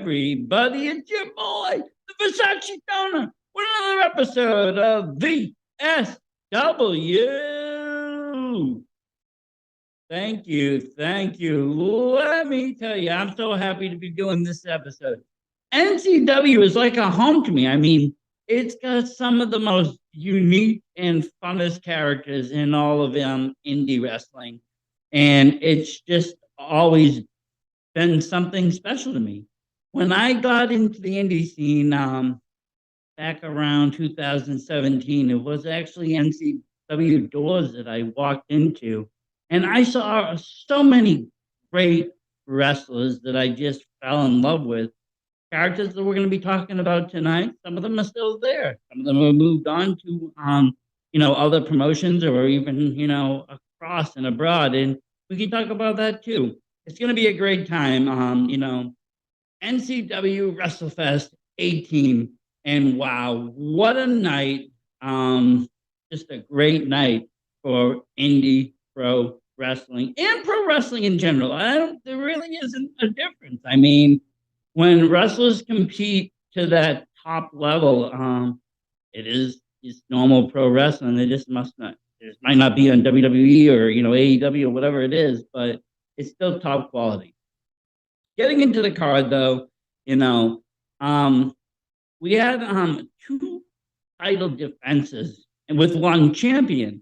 everybody? It's your boy, the Versace Donor, with another episode of VSW. Thank you. Thank you. Let me tell you, I'm so happy to be doing this episode. NCW is like a home to me. I mean, it's got some of the most unique and funnest characters in all of indie wrestling. And it's just always been something special to me. When I got into the indie scene back around 2017, it was actually NCW doors that I walked into. And I saw so many great wrestlers that I just fell in love with. Characters that we're going to be talking about tonight, some of them are still there. Some of them have moved on to, other promotions or even, across and abroad. And we can talk about that too. It's going to be a great time. NCW Wrestlefest 18. And wow, what a night. Just a great night for indie pro wrestling and pro wrestling in general. There really isn't a difference. I mean, when wrestlers compete to that top level, it is just normal pro wrestling. They just might not be on WWE or AEW or whatever it is, but it's still top quality. Getting into the card though, we had two title defenses and with one champion,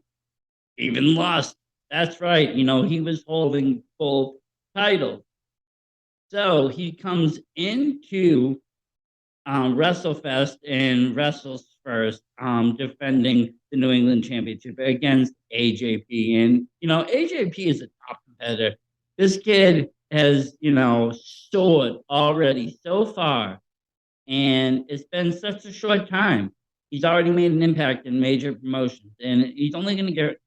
even lost. That's right. He was holding both titles. So he comes into WrestleFest and wrestles first, defending the New England Championship against AJP. And, AJP is a top competitor. This kid has, soared already so far. And it's been such a short time. He's already made an impact in major promotions. And he's only going to get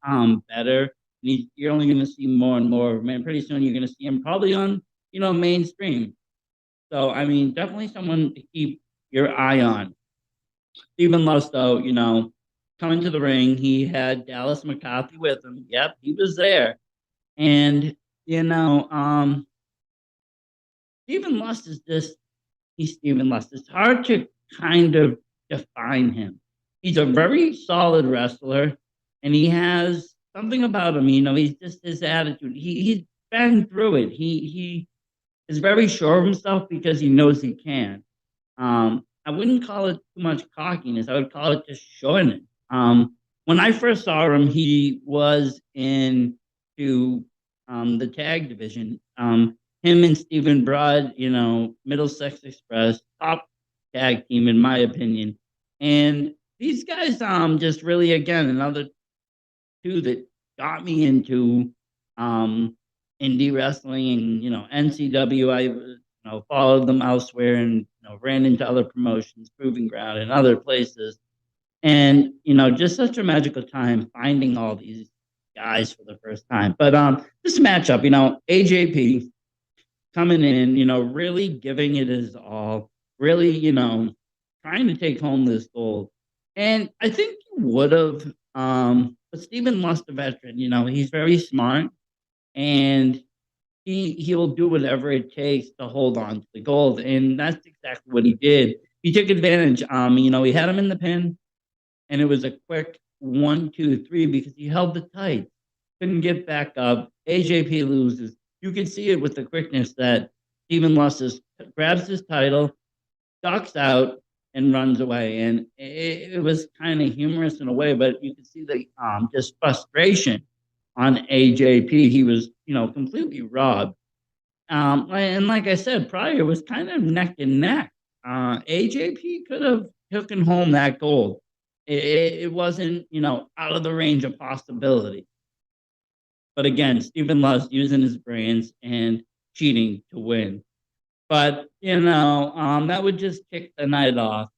better. And you're only going to see more and more. Man, pretty soon you're going to see him probably on mainstream. So, I mean, definitely someone to keep your eye on. Stephen Lusto, coming to the ring, he had Dallas McCarthy with him. Yep, he was there. And, Stephen Lust he's Stephen Lust. It's hard to kind of define him. He's a very solid wrestler, and he has something about him, he's just his attitude. He's been through it. He is very sure of himself because he knows he can. I wouldn't call it too much cockiness. I would call it just sureness. When I first saw him, he was into the tag division. Him and Stephen Broad, Middlesex Express, top tag team in my opinion. And these guys, just really again another two that got me into indie wrestling and NCW. I followed them elsewhere and ran into other promotions, Proving Ground and other places, and just such a magical time finding all these guys for the first time. But this matchup, AJP coming in, really giving it his all, really trying to take home this gold, and I think he would have. But Stephen Lust, a veteran, he's very smart. And he'll do whatever it takes to hold on to the gold. And that's exactly what he did. He took advantage. He had him in the pin, and it was a quick 1, 2, 3 because he held the tight. Couldn't get back up. AJP loses. You can see it with the quickness that Stephen Lust grabs his title, ducks out, and runs away. And it was kind of humorous in a way, but you can see the just frustration on AJP. He was, completely robbed. And like I said, prior was kind of neck and neck. AJP could have taken home that gold. It wasn't, out of the range of possibility. But again, Stephen Lust using his brains and cheating to win. But, that would just kick the night off.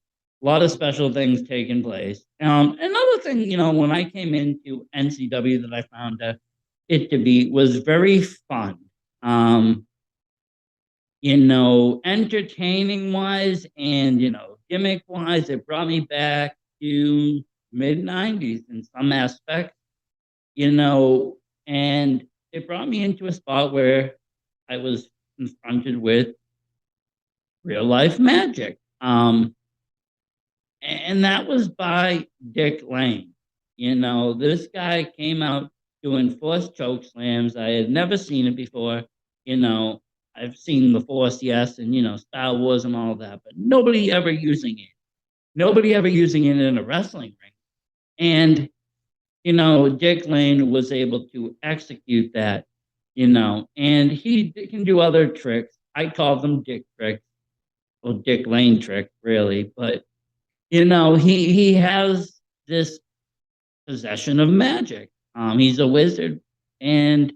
A lot of special things taking place. Another thing, when I came into NCW that I found it to be was very fun. Entertaining wise and, gimmick wise, it brought me back to mid 90s in some aspects, and it brought me into a spot where I was confronted with real life magic. And that was by Dick Lane. This guy came out doing forced choke slams. I had never seen it before. You know, I've seen the force, yes, and Star Wars and all that, but nobody ever using it. Nobody ever using it in a wrestling ring. And Dick Lane was able to execute that. And he can do other tricks. I call them Dick tricks, or Dick Lane tricks, really, but he has this possession of magic. He's a wizard, and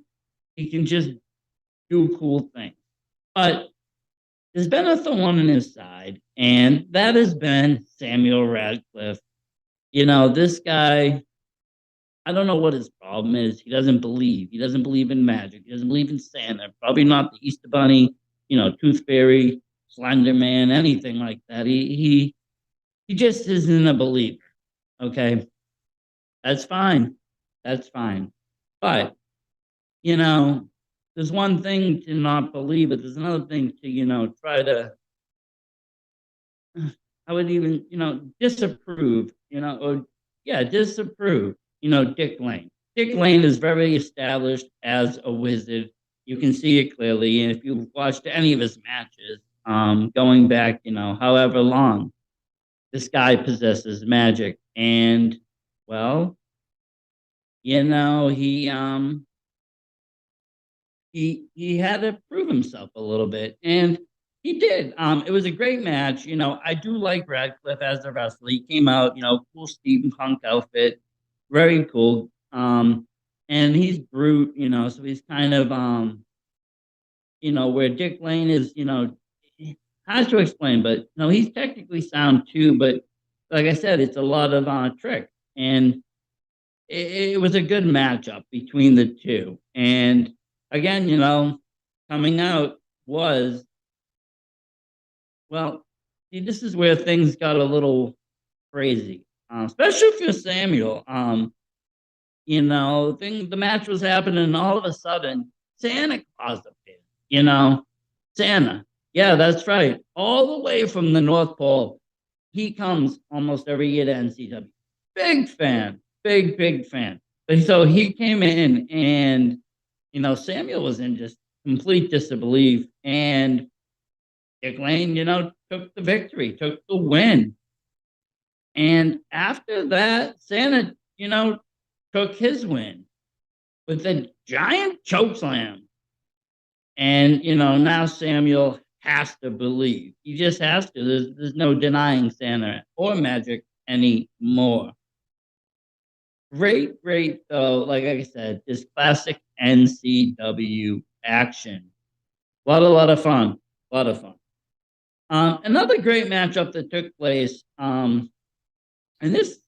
he can just do cool things. But there's been a thorn in his side, and that has been Samuel Radcliffe. This guy, I don't know what his problem is. He doesn't believe. He doesn't believe in magic. He doesn't believe in Santa. Probably not the Easter Bunny, Tooth Fairy, Slender Man, anything like that. He just isn't a believer. Okay. That's fine. That's fine. But, you know, there's one thing to not believe it. There's another thing to, try to, I would even, disapprove, or yeah, disapprove, Dick Lane. Dick Lane is very established as a wizard. You can see it clearly. And if you've watched any of his matches, going back, however long, this guy possesses magic. And, well, he had to prove himself a little bit, and he did. It was a great match. I do like Radcliffe as a wrestler. He came out, cool steampunk outfit, very cool. And he's brute, so he's kind of where Dick Lane is, hard to explain, but he's technically sound too. But like I said, it's a lot of trick, and it was a good matchup between the two. And again, coming out was, well, see, this is where things got a little crazy, especially for Samuel. The match was happening, and all of a sudden, Santa Claus appeared. Santa. Yeah, that's right. All the way from the North Pole. He comes almost every year to NCW. Big fan, big fan. But so he came in, and Samuel was in just complete disbelief, and Dick Lane, took the victory, took the win. And after that, Santa, took his win with a giant chokeslam. And now Samuel has to believe. He just has to. There's no denying Santa or magic anymore. Great though. Like I said, this classic NCW action. A lot of fun. A lot of fun. Another great matchup that took place. And this,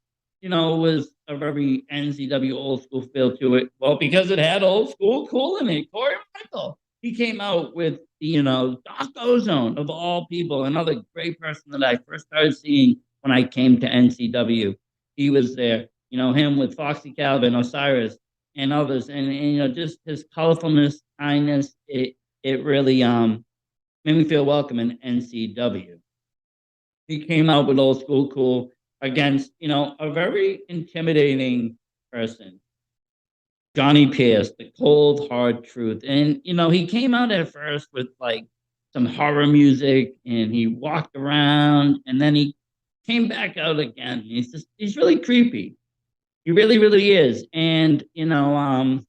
was a very NCW old school feel to it. Well, because it had old school cool in it. Corey Michael. He came out with Doc Ozone of all people, another great person that I first started seeing when I came to NCW. He was there, him with Foxy Calvin, Osiris, and others, and just his colorfulness, kindness. It really made me feel welcome in NCW. He came out with old school cool against a very intimidating person. Johnny Pierce, the cold, hard truth. And, he came out at first with like some horror music, and he walked around, and then he came back out again. He's really creepy. He really, really is. And, I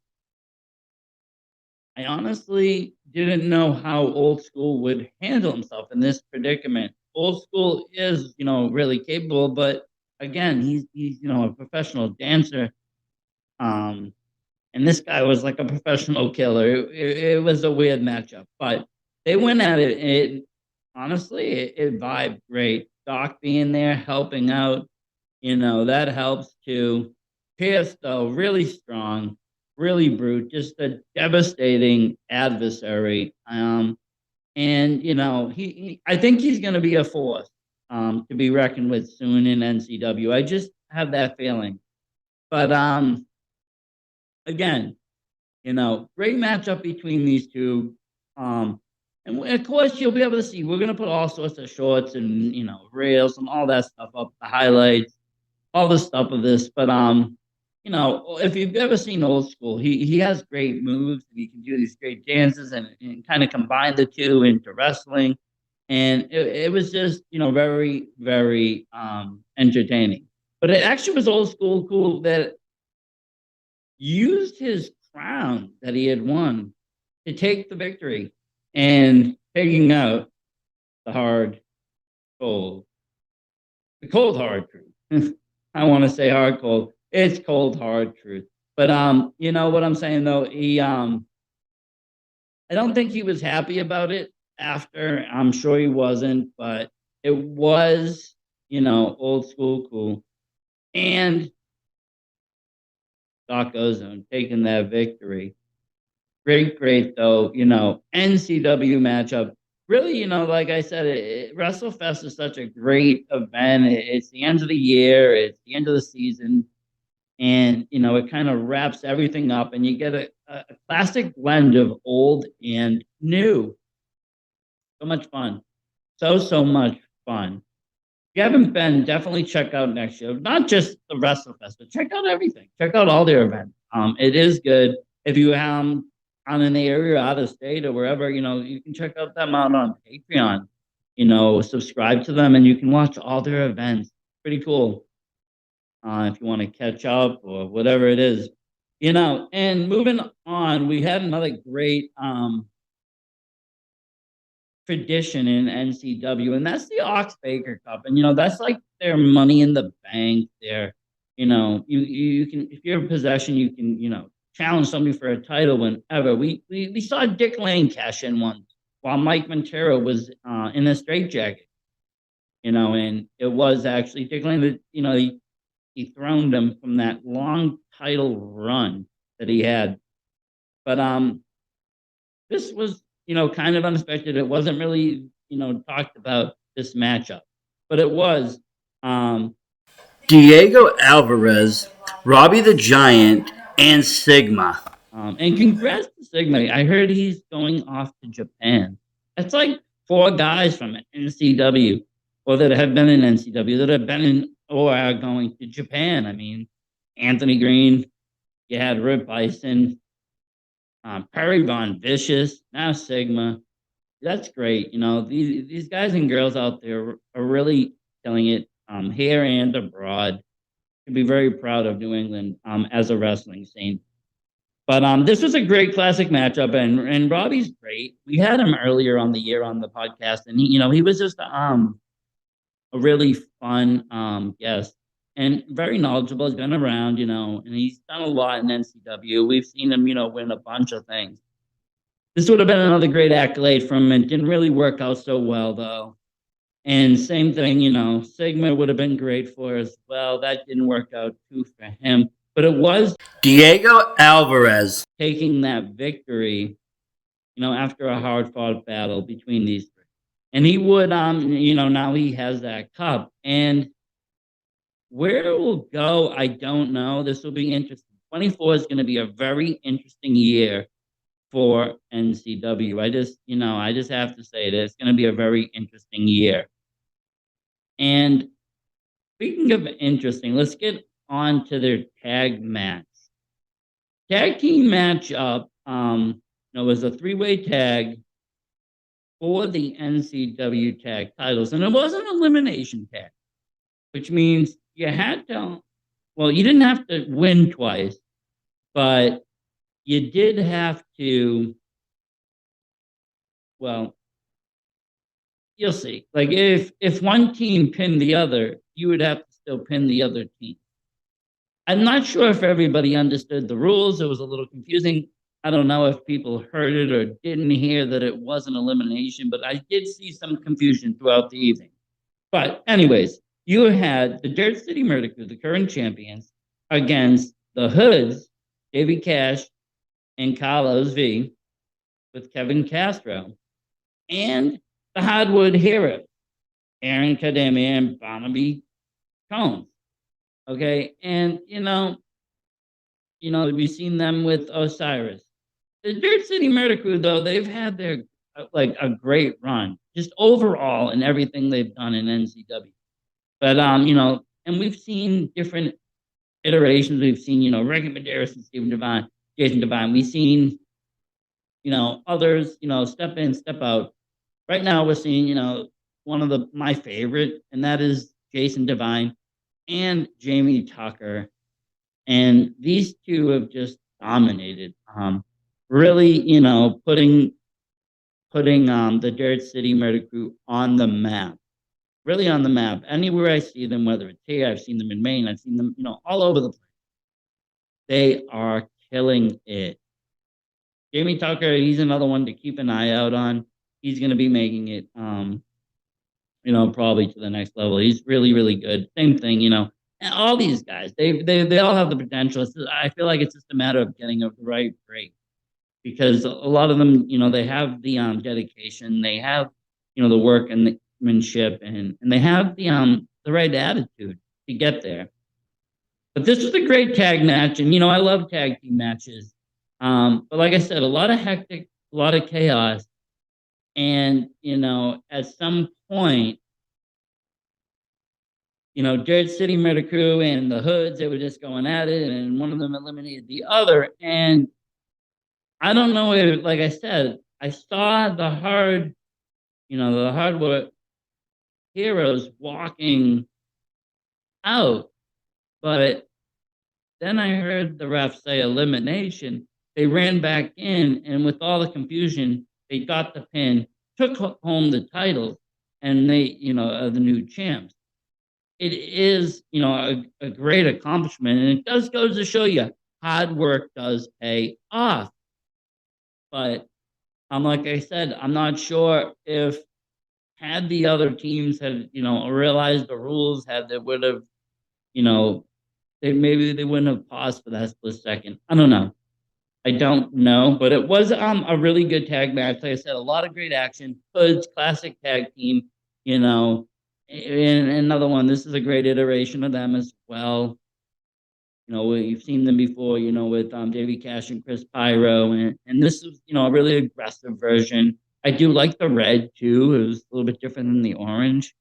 honestly didn't know how old school would handle himself in this predicament. Old school is, really capable, but again, he's a professional dancer. And this guy was like a professional killer. It was a weird matchup, but they went at it. Honestly, it vibed great. Doc being there, helping out, that helps too. Pierce, though, really strong, really brute, just a devastating adversary. And I think he's going to be a force to be reckoned with soon in NCW. I just have that feeling. But again, great matchup between these two. And of course, you'll be able to see. We're gonna put all sorts of shorts and reels and all that stuff up, the highlights, all the stuff of this. But if you've ever seen Old School, he has great moves. He can do these great dances and kind of combine the two into wrestling. And it was just very very entertaining. But it actually was Old School cool that used his crown that he had won to take the victory and taking out the cold, the cold hard truth. I want to say hard cold. It's cold hard truth. But you know what I'm saying though. I don't think he was happy about it after. I'm sure he wasn't, but it was Old School cool. And Doc Ozone taking that victory. Great though. NCW matchup. Really, like I said, WrestleFest is such a great event. It's the end of the year. It's the end of the season, and it kind of wraps everything up, and you get a classic blend of old and new. So much fun. So much fun. If you haven't been, definitely check out next year. Not just the WrestleFest, but check out everything. Check out all their events. It is good. If you on an area out of state or wherever, you can check out them out on Patreon. Subscribe to them and you can watch all their events. Pretty cool. If you want to catch up or whatever it is. And moving on, we had another great tradition in NCW, and that's the Ox Baker Cup. And that's like their money in the bank. You can, if you're in possession, you can challenge somebody for a title whenever. We saw Dick Lane cash in once while Mike Montero was in a straitjacket. And it was actually Dick Lane that he throned him from that long title run that he had. But this was kind of unexpected. It wasn't really, talked about this matchup, but it was Diego Alvarez, Robbie the Giant, and Sigma. And congrats to Sigma. I heard he's going off to Japan. That's like 4 guys from NCW, or that have been in NCW, that have been in or are going to Japan. I mean, Anthony Green, you had Rip Bison, Perry Von Vicious, now Sigma. That's great. These guys and girls out there are really killing it here and abroad. Can be very proud of New England as a wrestling scene. But this was a great classic matchup, and Robbie's great. We had him earlier on the year on the podcast, and he was just a really fun guest and very knowledgeable. He's been around, and he's done a lot in NCW. We've seen him, win a bunch of things. This would have been another great accolade from him. It didn't really work out so well, though. And same thing, Sigma would have been great for as well. That didn't work out too for him. But it was Diego Alvarez taking that victory, after a hard-fought battle between these three. And he would, now he has that cup. And where it will go, I don't know. This will be interesting. 24 is going to be a very interesting year for NCW. I just have to say that it's going to be a very interesting year. And speaking of interesting, let's get on to their tag match. Tag team matchup, was a 3-way tag for the NCW tag titles. And it was an elimination tag, which means you didn't have to win twice, but you did have to, you'll see. Like if one team pinned the other, you would have to still pin the other team. I'm not sure if everybody understood the rules. It was a little confusing. I don't know if people heard it or didn't hear that it was an elimination, but I did see some confusion throughout the evening. But anyways, you had the Dirt City Murder Crew, the current champions, against the Hoods, Davey Cash, and Carlos V, with Kevin Castro, and the Hardwood Heroes, Aaron Kademia and Barnaby Combs. Okay, and we've seen them with Osiris. The Dirt City Murder Crew, though, they've had their like a great run, just overall in everything they've done in NCW. But and we've seen different iterations. We've seen, Ricky Medeiros and Stephen Devine, Jason Devine. We've seen, others, step in, step out. Right now, we're seeing, one of my favorite, and that is Jason Devine and Jamie Tucker, and these two have just dominated. Really, putting the Dirt City Murder Crew on the map. Really on the map. Anywhere I see them, whether it's here, I've seen them in Maine, I've seen them, all over the place. They are killing it. Jamie Tucker, he's another one to keep an eye out on. He's going to be making it, probably to the next level. He's really, really good. Same thing, and all these guys, they all have the potential. I feel like it's just a matter of getting the right break, because a lot of them, they have the dedication, they have, the work and the manship, and they have the right attitude to get there. But this was a great tag match, and I love tag team matches. But like I said, a lot of hectic, a lot of chaos, and at some point, Dirt City Murder Crew and the Hoods, they were just going at it, and one of them eliminated the other. And I don't know if, like I said, I saw the hardwood heroes walking out, but then I heard the ref say elimination. They ran back in, and with all the confusion, they got the pin, took home the titles, and they, are the new champs. It is, a great accomplishment, and it does go to show you hard work does pay off. But like I said, I'm not sure if had the other teams had, realized the rules, had they would have, maybe they wouldn't have paused for that split second. I don't know. I don't know, but it was a really good tag match. Like I said, a lot of great action. Hood's classic tag team, and another one. This is a great iteration of them as well. We've seen them before, with Davey Cash and Chris Pyro, and this is, a really aggressive version. I do like the red too. It was a little bit different than the orange,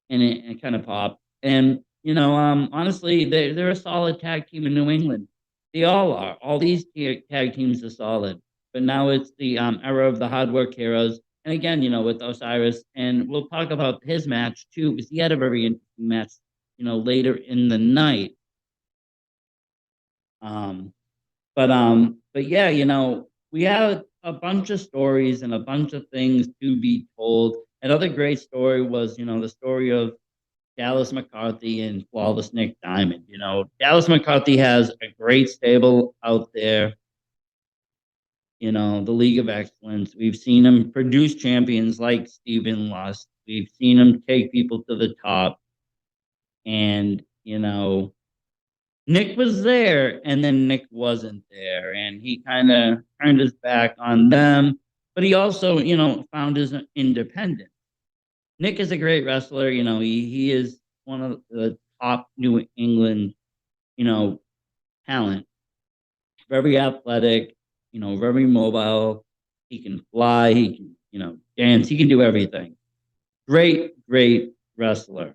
and it kind of popped. And honestly, they're a solid tag team in New England. They all are. All these tag teams are solid. But now it's the era of the hard work heroes. And again, with Osiris, and we'll talk about his match too, because he had a very interesting match, later in the night. But yeah, we have a bunch of stories and a bunch of things to be told. Another great story was, the story of Dallas McCarthy and Flawless Nick Diamond. Dallas McCarthy has a great stable out there. The League of Excellence. We've seen him produce champions like Stephen Lust. We've seen him take people to the top. And, Nick was there, and then Nick wasn't there, and he kind of turned his back on them. But he also, found his independence. Nick is a great wrestler. He is one of the top New England, talent. Very athletic, very mobile. He can fly. He can, dance. He can do everything. Great, great wrestler.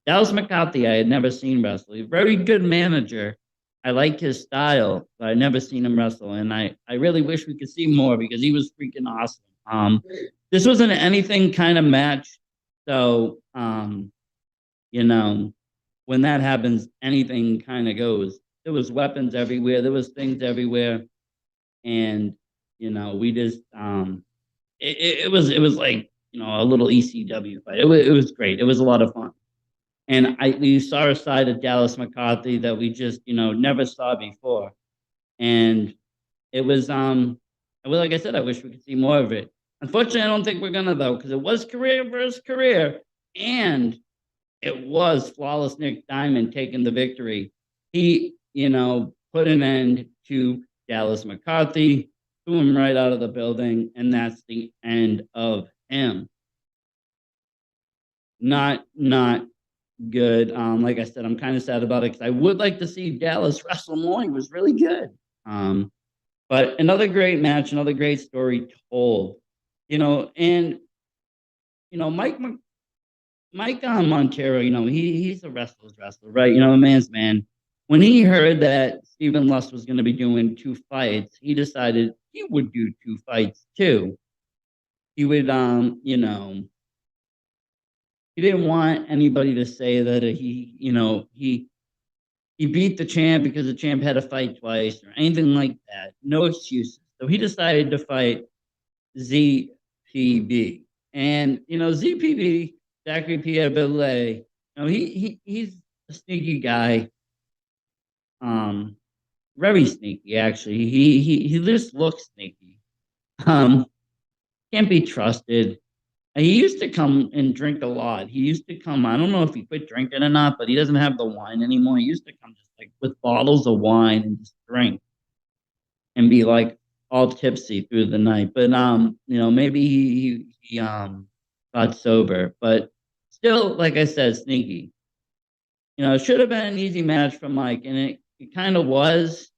Dallas McCarthy, I had never seen wrestle. He's a very good manager. I like his style, but I'd never seen him wrestle. And I really wish we could see more, because he was freaking awesome. This wasn't anything kind of match. So, when that happens, anything kind of goes. There was weapons everywhere. There was things everywhere. And, we just, it was like, a little ECW fight. It was great. It was a lot of fun. And we saw a side of Dallas McCarthy that we just, never saw before. And it was, like I said, I wish we could see more of it. Unfortunately, I don't think we're going to, though, because it was career versus career. And it was Flawless Nick Diamond taking the victory. He, put an end to Dallas McCarthy, threw him right out of the building, and that's the end of him. Not good. Like I said, I'm kind of sad about it, because I would like to see Dallas wrestle more. He was really good. But another great match, another great story told. And Mike Montero, he's a wrestler's wrestler, right? A man's man. When he heard that Stephen Lust was going to be doing 2 fights, he decided he would do 2 fights too. He would, he didn't want anybody to say that he beat the champ because the champ had to fight twice or anything like that. No excuses. So he decided to fight ZPB. And ZPB, Zachary Pierre Belay, he's a sneaky guy. Very sneaky actually. He just looks sneaky. Um, can't be trusted. He used to come and drink a lot. He used to come. I don't know if he quit drinking or not, but he doesn't have the wine anymore. He used to come just like with bottles of wine and just drink and be like all tipsy through the night. But maybe he got sober. But still, like I said, sneaky. It should have been an easy match for Mike, and it kind of was.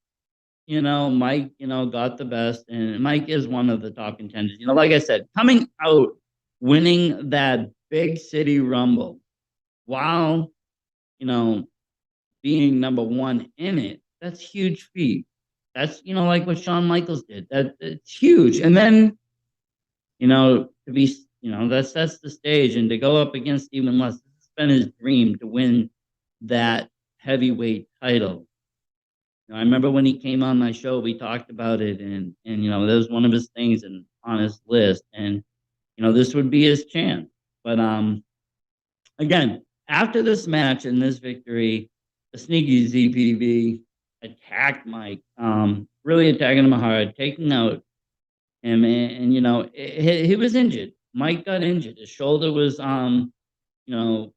Mike, got the best, and Mike is one of the top contenders. Like I said, coming out, winning that big city rumble while, being number one in it, that's huge feat. That's, like what Shawn Michaels did. It's huge. And then, to be, that sets the stage, and to go up against Stephen Lust, it's been his dream to win that heavyweight title. I remember when he came on my show, we talked about it, and that was one of his things on his list, and this would be his chance. But again, after this match and this victory, the sneaky ZPV attacked Mike, really attacking him hard, taking out him, and he was injured. Mike got injured. His shoulder was in pain.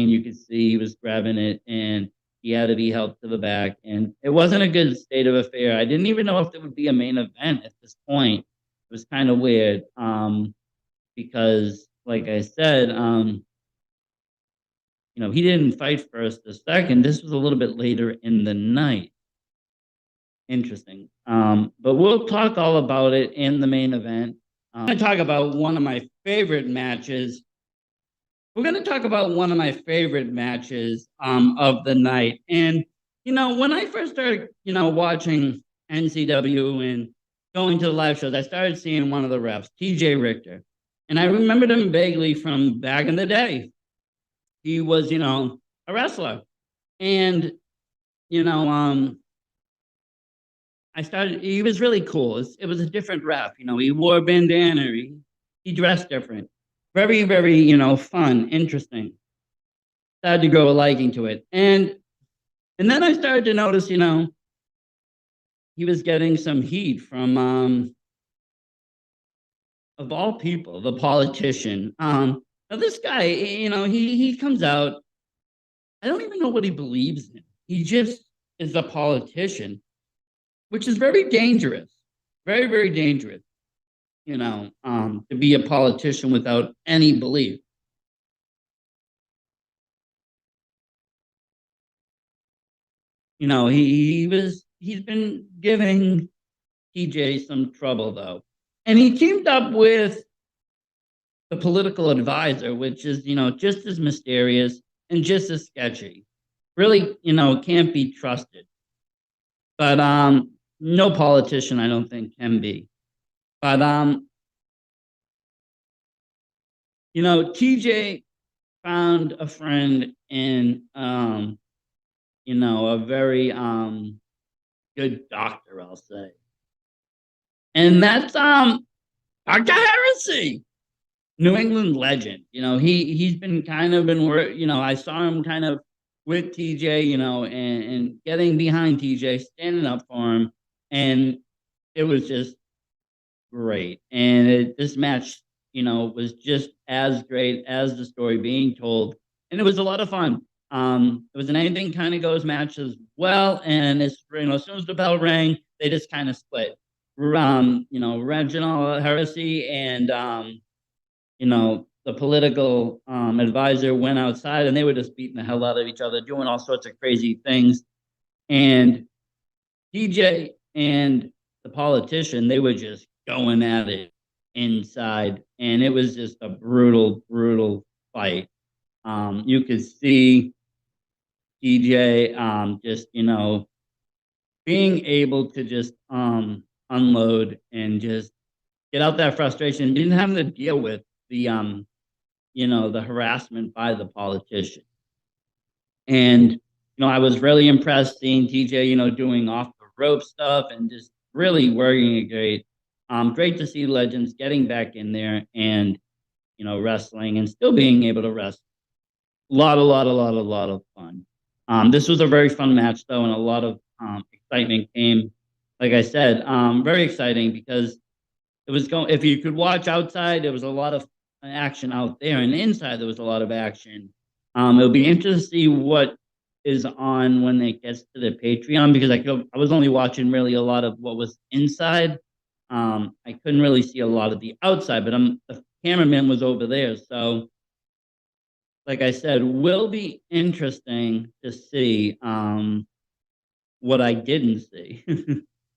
You could see he was grabbing it, and he had to be helped to the back, and it wasn't a good state of affair. I didn't even know if there would be a main event at this point. It was kind of weird, because, like I said, he didn't fight first or second. This was a little bit later in the night. Interesting. But we'll talk all about it in the main event. I'm going to talk about one of my favorite matches. We're going to talk about one of my favorite matches of the night. And, when I first started, watching NCW and going to the live shows, I started seeing one of the refs, TJ Richter. And I remembered him vaguely from back in the day. He was, a wrestler. And, he was really cool. It was a different ref. He wore a bandana. He dressed different. Very, very, fun, interesting. Started to grow a liking to it. And then I started to notice, he was getting some heat from, of all people, the politician. Now this guy, he comes out. I don't even know what he believes in. He just is a politician, which is very dangerous. Very, very dangerous. To be a politician without any belief. He's been giving TJ some trouble though. And he teamed up with the political advisor, which is, just as mysterious and just as sketchy. Really, can't be trusted. But no politician, I don't think, can be. But TJ found a friend in a very good doctor, I'll say. And that's Dr. Heresy, New England legend. He's been I saw him kind of with TJ, and getting behind TJ, standing up for him, and it was just great. And this match, was just as great as the story being told, and it was a lot of fun. It was an anything kind of goes match as well, and as soon as the bell rang, they just kind of split. Reginald Heresy and the political advisor went outside, and they were just beating the hell out of each other, doing all sorts of crazy things. And DJ and the politician, they were just going at it. inside, and it was just a brutal, brutal fight. You could see DJ just being able to just unload and just get out that frustration. Didn't have to deal with the the harassment by the politician. And I was really impressed seeing TJ, doing off the rope stuff and just really working it great. Great to see legends getting back in there and wrestling and still being able to wrestle. A lot of fun. This was a very fun match though, and a lot of excitement came. Like I said, very exciting because it was going. If you could watch outside, there was a lot of action out there, and inside there was a lot of action. It'll be interesting to see what is on when it gets to the Patreon because I was only watching really a lot of what was inside. I couldn't really see a lot of the outside, but the cameraman was over there, so like I said, will be interesting to see what I didn't see.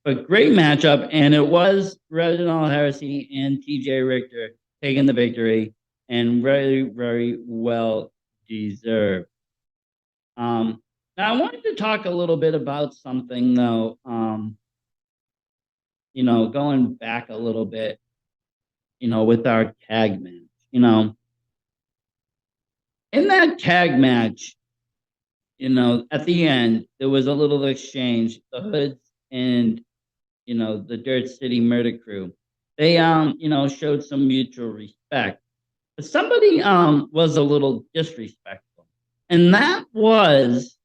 But great matchup, and it was Reginald Heresy and TJ Richter taking the victory, and very, very well deserved. Now, I wanted to talk a little bit about something, though, going back a little bit, with our tag match. In that tag match, at the end, there was a little exchange. The Hoods and, the Dirt City Murder Crew, they, showed some mutual respect. But somebody was a little disrespectful. And that was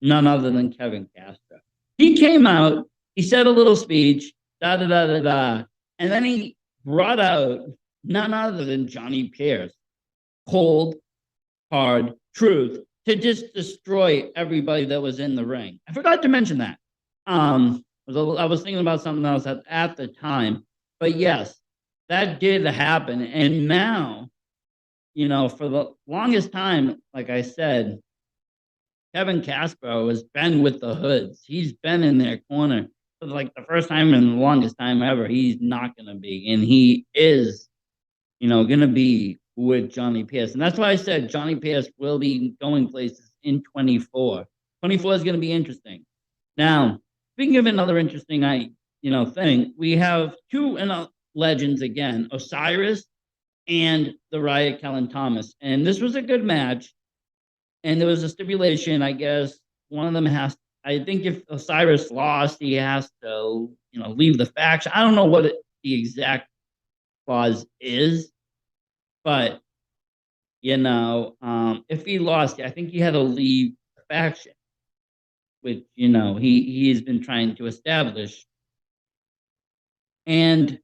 none other than Kevin Castro. He came out, he said a little speech, da da da da da, and then he brought out none other than Johnny Pierce. Cold, hard truth to just destroy everybody that was in the ring. I forgot to mention that. I was thinking about something else at the time, but yes, that did happen. And now, for the longest time, like I said, Kevin Castro has been with the Hoods. He's been in their corner for like the first time and the longest time ever. He's not going to be, and he is, going to be with Johnny Pierce. And that's why I said Johnny Pierce will be going places in 24. 24 is going to be interesting. Now, speaking of another interesting thing, we have two legends again, Osiris and the Riot Kellen Thomas. And this was a good match. And there was a stipulation, I guess, one of them I think if Osiris lost, he has to, leave the faction. I don't know what the exact clause is. But, if he lost, I think he had to leave the faction, which, he's been trying to establish. And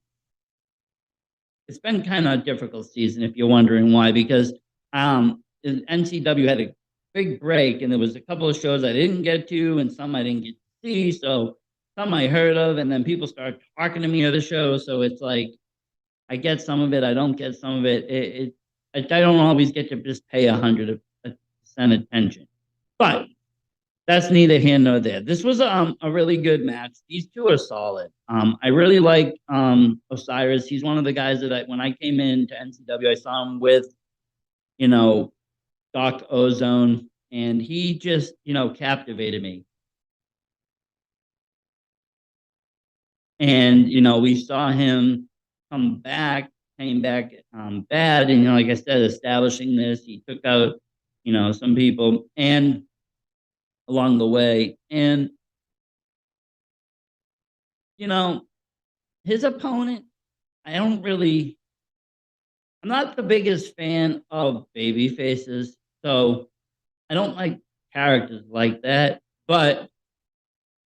it's been kind of a difficult season, if you're wondering why, because NCW had a big break, and there was a couple of shows I didn't get to, and some I didn't get to see, so some I heard of, and then people start talking to me at the show, so it's like, I get some of it. I don't get some of it. I don't always get to just pay 100% attention. But that's neither here nor there. This was a really good match. These two are solid. I really like Osiris. He's one of the guys that when I came into NCW, I saw him with, Doc Ozone, and he just, captivated me. And, we saw him came back bad, and like I said, establishing this, he took out some people and along the way, and his opponent, I'm not the biggest fan of baby faces, so I don't like characters like that, but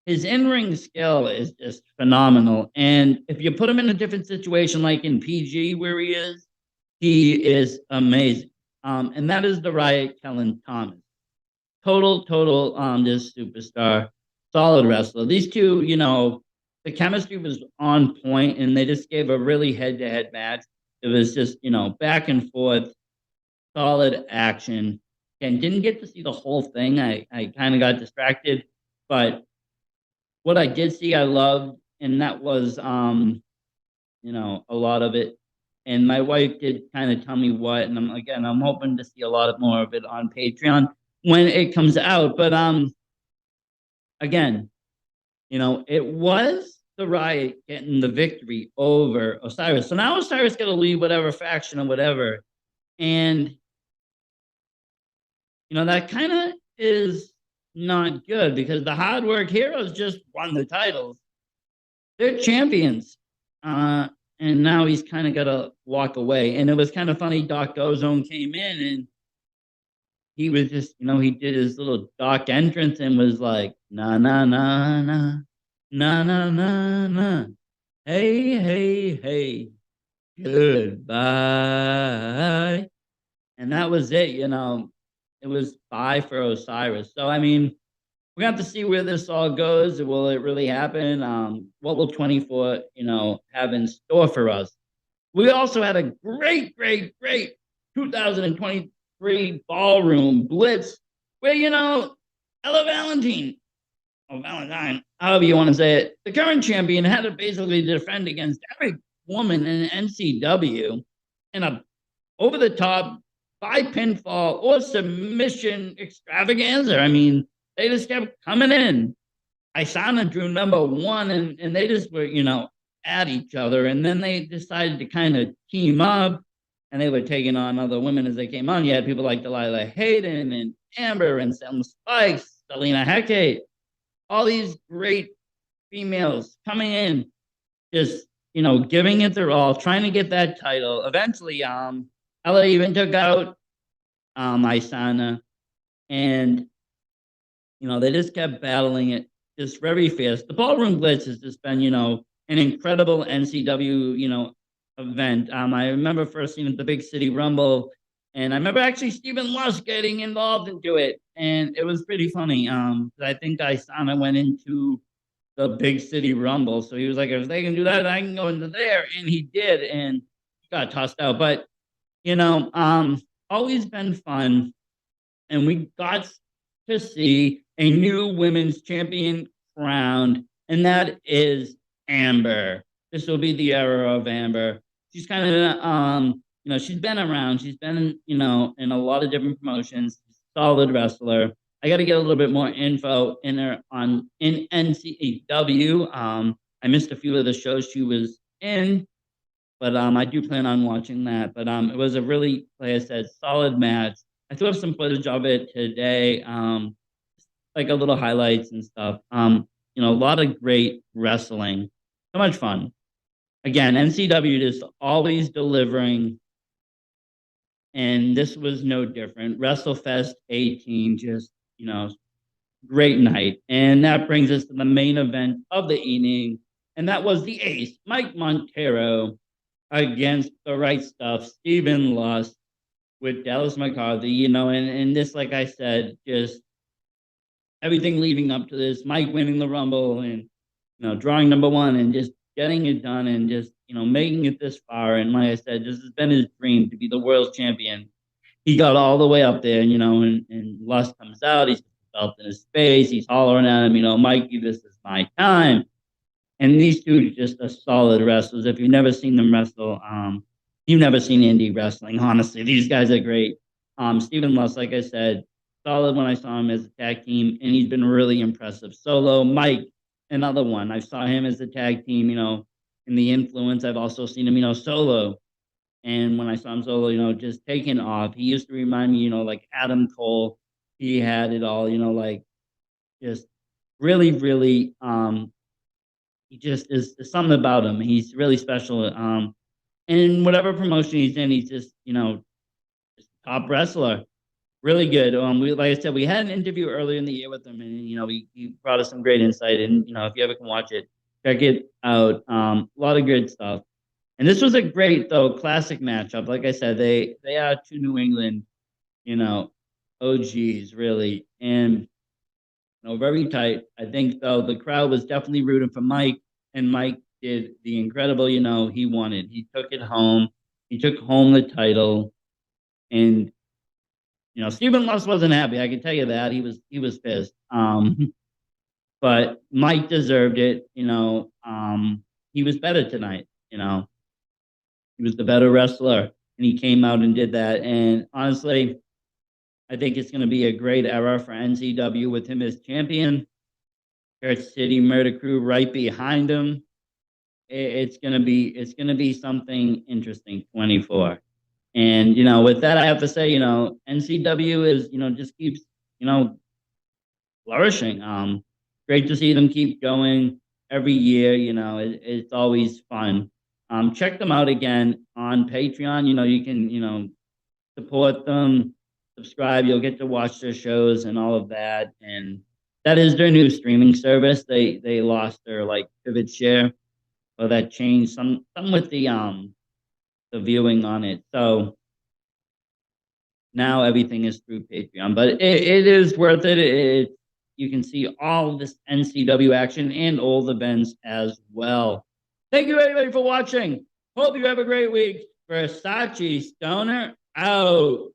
his in-ring skill is just phenomenal. And if you put him in a different situation, like in PG where he is amazing. And that is the Riot Kellen Thomas. Total, just superstar, solid wrestler. These two, the chemistry was on point, and they just gave a really head-to-head match. It was just, back and forth, solid action. And didn't get to see the whole thing. I kind of got distracted, but what I did see, I loved, and that was, a lot of it and my wife did kind of tell me what, and I'm hoping to see a lot more of it on Patreon when it comes out. But again, it was the Riot getting the victory over Osiris. So now Osiris got to leave whatever faction or whatever, and that kind of is not good because the hard work heroes just won the titles. They're champions. And now he's kind of got to walk away. And it was kind of funny. Doc Ozone came in and he was just, he did his little Doc entrance and was like, na, na, na, na, na, na, na, na. Hey, hey, hey, goodbye. And that was it. It was bye for Osiris. So, I mean, we have to see where this all goes. Will it really happen? What will 24, have in store for us? We also had a great, great, great 2023 ballroom blitz where, Ella Valentine, or Valentine, however you want to say it, the current champion had to basically defend against every woman in NCW in a over the top by pinfall or submission extravaganza. I mean, they just kept coming in. Isana drew number one, and they just were, at each other. And then they decided to kind of team up, and they were taking on other women as they came on. You had people like Delilah Hayden and Amber and Selma Spikes, Selena Hecate, all these great females coming in, just, giving it their all, trying to get that title. Eventually, Ella even took out Isana, and they just kept battling it just very fast. The Ballroom Blitz has just been, an incredible NCW, event. I remember first seeing the Big City Rumble, and I remember actually Stephen Lusk getting involved into it, and it was pretty funny. I think Isana went into the Big City Rumble, so he was like, if they can do that, I can go into there, and he did, and got tossed out. But always been fun, and we got to see a new women's champion crowned, and that is Amber. This will be the era of Amber. She's kind of, she's been around. She's been, in a lot of different promotions. Solid wrestler. I got to get a little bit more info in NCW. I missed a few of the shows she was in, but I do plan on watching that. But it was a really, like I said, solid match. I still have some footage of it today, like a little highlights and stuff. A lot of great wrestling. So much fun. Again, NCW just always delivering, and this was no different. Wrestlefest 18, just, great night. And that brings us to the main event of the evening, and that was the ace, Mike Montero, against the right stuff, Stephen Lusk, with Dallas McCarthy, and this, like I said, just everything leading up to this, Mike winning the Rumble and, drawing number one and just getting it done and just, making it this far. And like I said, this has been his dream to be the world champion. He got all the way up there, and Lusk comes out, he's felt in his face, he's hollering at him, Mikey, this is my time. And these two just are solid wrestlers. If you've never seen them wrestle, you've never seen indie wrestling, honestly. These guys are great. Stephen Lusk, like I said, solid when I saw him as a tag team, and he's been really impressive. Solo, Mike, another one. I saw him as a tag team, in the Influence. I've also seen him, solo. And when I saw him solo, just taking off. He used to remind me, like Adam Cole. He had it all, like just really, really, he just is something about him. He's really special. And in whatever promotion he's in, he's just, just top wrestler. Really good. Like I said, we had an interview earlier in the year with him, and he brought us some great insight. And if you ever can watch it, check it out. A lot of good stuff. And this was a great classic matchup. Like I said, they are two New England, OGs really, and very tight. I think though the crowd was definitely rooting for Mike, and Mike did the incredible. He wanted. He took it home. He took home the title, and Stephen Lusk wasn't happy. I can tell you that he was pissed. But Mike deserved it. He was better tonight. He was the better wrestler, and he came out and did that. And honestly, I think it's going to be a great era for NCW with him as champion. Kurt City Murder Crew right behind him. It's gonna be something interesting. 24. And with that, I have to say, NCW is just keeps flourishing. Great to see them keep going every year. It's always fun. Check them out again on Patreon. You can support them, subscribe. You'll get to watch their shows and all of that. And that is their new streaming service. They lost their like pivot share, or that changed some with the viewing on it. So now everything is through Patreon, but it is worth it. You can see all of this NCW action and old events as well. Thank you everybody for watching. Hope you have a great week. Versace Stoner out.